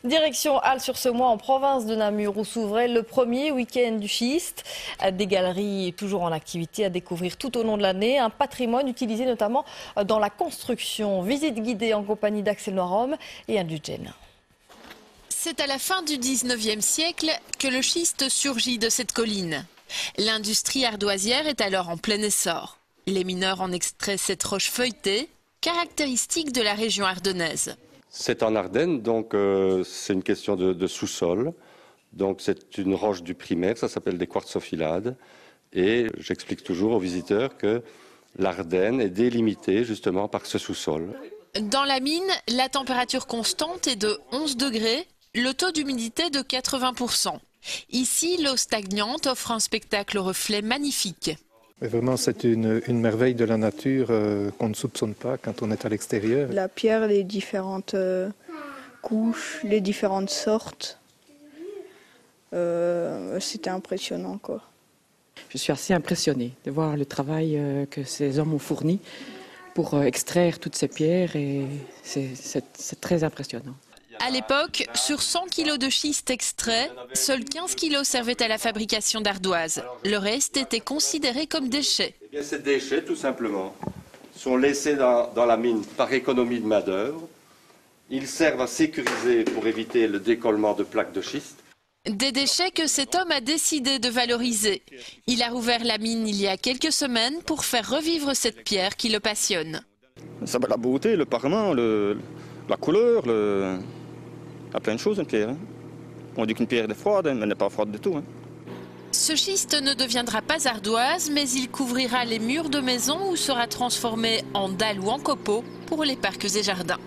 Direction Halle-sur-Semois en province de Namur où s'ouvrait le premier week-end du schiste. Des galeries toujours en activité à découvrir tout au long de l'année. Un patrimoine utilisé notamment dans la construction. Visite guidée en compagnie d'Axel Noirom et Anne Dudgen. C'est à la fin du 19e siècle que le schiste surgit de cette colline. L'industrie ardoisière est alors en plein essor. Les mineurs en extraient cette roche feuilletée, caractéristique de la région ardennaise. C'est en Ardennes, donc c'est une question de sous-sol. Donc c'est une roche du primaire, ça s'appelle des quartzophylades. Et j'explique toujours aux visiteurs que l'Ardenne est délimitée justement par ce sous-sol. Dans la mine, la température constante est de 11 degrés, le taux d'humidité de 80%. Ici, l'eau stagnante offre un spectacle au reflet magnifique. Et vraiment, c'est une merveille de la nature qu'on ne soupçonne pas quand on est à l'extérieur. La pierre, les différentes couches, les différentes sortes, c'était impressionnant, quoi. Je suis assez impressionnée de voir le travail que ces hommes ont fourni pour extraire toutes ces pierres et c'est très impressionnant. À l'époque, sur 100 kg de schiste extrait, seuls 15 kg servaient à la fabrication d'ardoise. Le reste était considéré comme déchets. Eh bien, ces déchets, tout simplement, sont laissés dans la mine par économie de main-d'œuvre. Ils servent à sécuriser pour éviter le décollement de plaques de schiste. Des déchets que cet homme a décidé de valoriser. Il a rouvert la mine il y a quelques semaines pour faire revivre cette pierre qui le passionne. Ça va la beauté, le parement, la couleur, il y a plein de choses une pierre. On dit qu'une pierre est froide, mais elle n'est pas froide du tout. Ce schiste ne deviendra pas ardoise, mais il couvrira les murs de maisons ou sera transformé en dalles ou en copeaux pour les parcs et jardins.